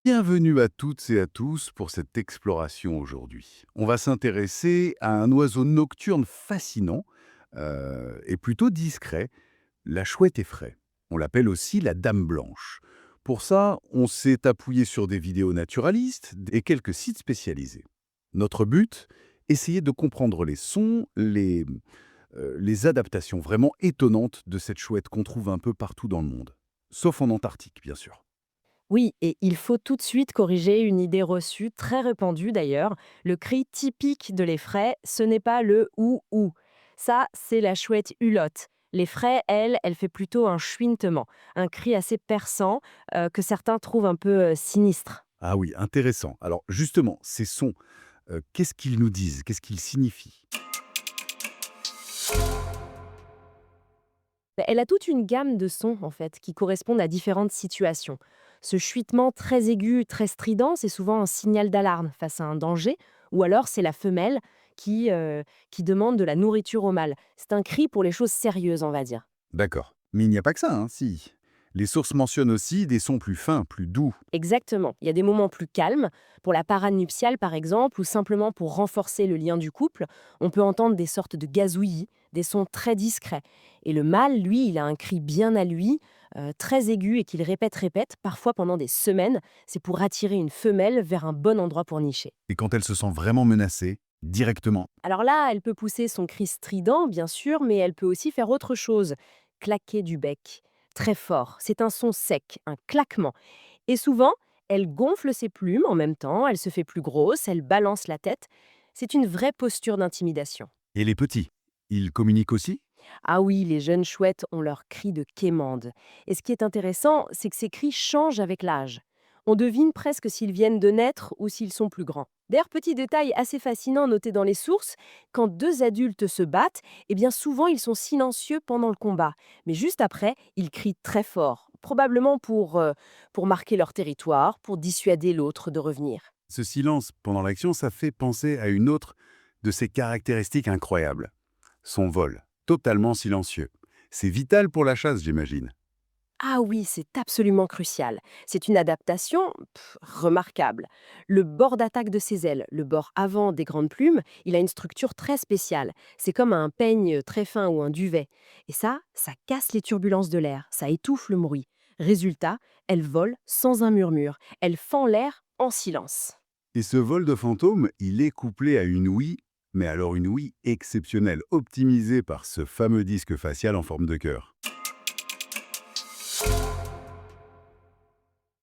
Bienvenue à toutes et à tous pour cette exploration aujourd'hui. On va s'intéresser à un oiseau nocturne fascinant et plutôt discret, la chouette effraie. On l'appelle aussi la dame blanche. Pour ça, on s'est appuyé sur des vidéos naturalistes et quelques sites spécialisés. Notre but, essayer de comprendre les sons, les adaptations vraiment étonnantes de cette chouette qu'on trouve un peu partout dans le monde. Sauf en Antarctique, bien sûr. Oui, et il faut tout de suite corriger une idée reçue, très répandue d'ailleurs. Le cri typique de l'effraie, ce n'est pas le ou. Ça, c'est la chouette hulotte. L'effraie, elle fait plutôt un chuintement, un cri assez perçant que certains trouvent un peu sinistre. Ah oui, intéressant. Alors justement, ces sons, qu'est-ce qu'ils nous disent? Qu'est-ce qu'ils signifient? Elle a toute une gamme de sons en fait qui correspondent à différentes situations. Ce chuitement très aigu, très strident, c'est souvent un signal d'alarme face à un danger, ou alors c'est la femelle qui demande de la nourriture au mâle. C'est un cri pour les choses sérieuses, on va dire. D'accord. Mais il n'y a pas que ça, hein, si. Les sources mentionnent aussi des sons plus fins, plus doux. Exactement. Il y a des moments plus calmes, pour la parade nuptiale par exemple, ou simplement pour renforcer le lien du couple. On peut entendre des sortes de gazouillis, des sons très discrets. Et le mâle, lui, il a un cri bien à lui, très aigu et qu'il répète, parfois pendant des semaines. C'est pour attirer une femelle vers un bon endroit pour nicher. Et quand elle se sent vraiment menacée, directement. Alors là, elle peut pousser son cri strident, bien sûr, mais elle peut aussi faire autre chose. Claquer du bec, très fort. C'est un son sec, un claquement. Et souvent, elle gonfle ses plumes en même temps, elle se fait plus grosse, elle balance la tête. C'est une vraie posture d'intimidation. Et les petits, ils communiquent aussi? Ah oui, les jeunes chouettes ont leur cri de quémande. Et ce qui est intéressant, c'est que ces cris changent avec l'âge. On devine presque s'ils viennent de naître ou s'ils sont plus grands. D'ailleurs, petit détail assez fascinant noté dans les sources, quand deux adultes se battent, eh bien souvent ils sont silencieux pendant le combat. Mais juste après, ils crient très fort, probablement pour marquer leur territoire, pour dissuader l'autre de revenir. Ce silence pendant l'action, ça fait penser à une autre de ses caractéristiques incroyables. Son vol, totalement silencieux. C'est vital pour la chasse, j'imagine. Ah oui, c'est absolument crucial. C'est une adaptation remarquable. Le bord d'attaque de ses ailes, le bord avant des grandes plumes, il a une structure très spéciale. C'est comme un peigne très fin ou un duvet. Et ça casse les turbulences de l'air, ça étouffe le bruit. Résultat, elle vole sans un murmure. Elle fend l'air en silence. Et ce vol de fantôme, il est couplé à une ouïe, mais alors une ouïe exceptionnelle, optimisée par ce fameux disque facial en forme de cœur.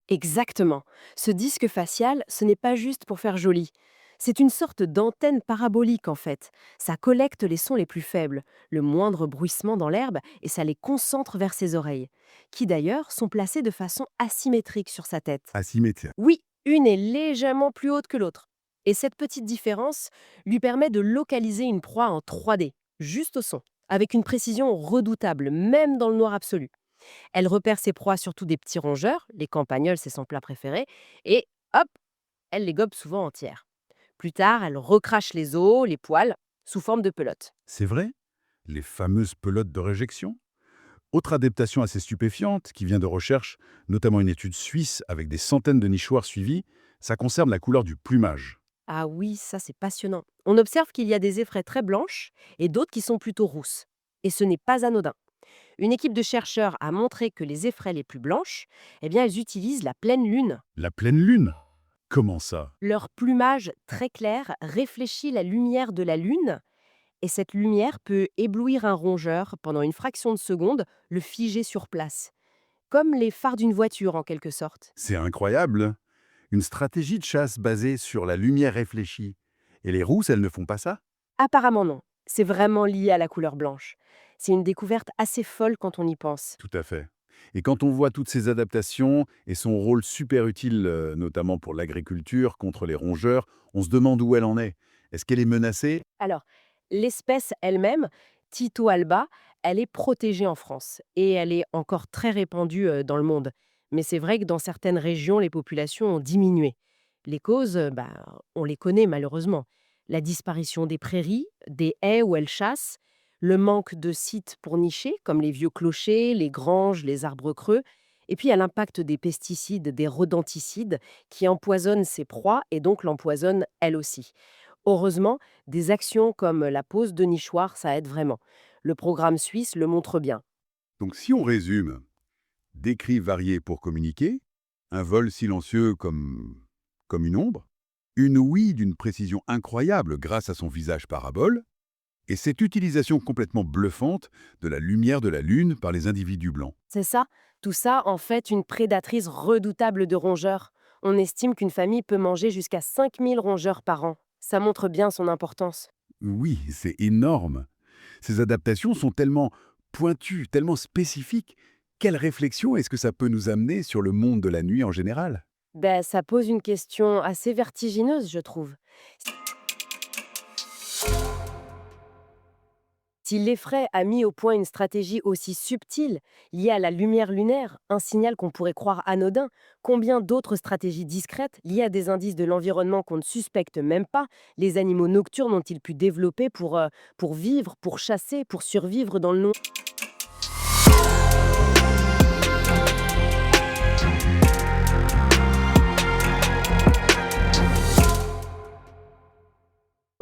Exactement. Ce disque facial, ce n'est pas juste pour faire joli. C'est une sorte d'antenne parabolique en fait. Ça collecte les sons les plus faibles, le moindre bruissement dans l'herbe, et ça les concentre vers ses oreilles, qui d'ailleurs sont placées de façon asymétrique sur sa tête. Asymétrique. Oui, une est légèrement plus haute que l'autre. Et cette petite différence lui permet de localiser une proie en 3D, juste au son, avec une précision redoutable, même dans le noir absolu. Elle repère ses proies, surtout des petits rongeurs, les campagnols, c'est son plat préféré, et hop, elle les gobe souvent entières. Plus tard, elle recrache les os, les poils, sous forme de pelote. C'est vrai? Les fameuses pelotes de réjection? Autre adaptation assez stupéfiante qui vient de recherche, notamment une étude suisse avec des centaines de nichoirs suivis, ça concerne la couleur du plumage. Ah oui, ça c'est passionnant. On observe qu'il y a des effraies très blanches et d'autres qui sont plutôt rousses. Et ce n'est pas anodin. Une équipe de chercheurs a montré que les effraies les plus blanches, eh bien, elles utilisent la pleine lune. La pleine lune? Comment ça? Leur plumage très clair réfléchit la lumière de la lune. Et cette lumière peut éblouir un rongeur pendant une fraction de seconde, le figer sur place. Comme les phares d'une voiture en quelque sorte. C'est incroyable! Une stratégie de chasse basée sur la lumière réfléchie. Et les rousses, elles ne font pas ça? Apparemment non. C'est vraiment lié à la couleur blanche. C'est une découverte assez folle quand on y pense. Tout à fait. Et quand on voit toutes ces adaptations et son rôle super utile, notamment pour l'agriculture, contre les rongeurs, on se demande où elle en est. Est-ce qu'elle est menacée? Alors, l'espèce elle-même, Tito alba, elle est protégée en France et elle est encore très répandue dans le monde. Mais c'est vrai que dans certaines régions, les populations ont diminué. Les causes, on les connaît malheureusement. La disparition des prairies, des haies où elles chassent, le manque de sites pour nicher, comme les vieux clochers, les granges, les arbres creux, Et puis, il y a l'impact des pesticides, des rodenticides, qui empoisonnent ses proies et donc l'empoisonnent elle aussi. Heureusement, des actions comme la pose de nichoirs, ça aide vraiment. Le programme suisse le montre bien. Donc si on résume, des cris variés pour communiquer, un vol silencieux comme une ombre, une ouïe d'une précision incroyable grâce à son visage parabole, et cette utilisation complètement bluffante de la lumière de la Lune par les individus blancs. C'est ça, tout ça en fait une prédatrice redoutable de rongeurs. On estime qu'une famille peut manger jusqu'à 5000 rongeurs par an. Ça montre bien son importance. Oui, c'est énorme. Ces adaptations sont tellement pointues, tellement spécifiques. Quelle réflexion est-ce que ça peut nous amener sur le monde de la nuit en général? Ben, ça pose une question assez vertigineuse, je trouve. Si l'effraie a mis au point une stratégie aussi subtile, liée à la lumière lunaire, un signal qu'on pourrait croire anodin, combien d'autres stratégies discrètes, liées à des indices de l'environnement qu'on ne suspecte même pas, les animaux nocturnes ont-ils pu développer pour vivre, pour chasser, pour survivre dans le noir?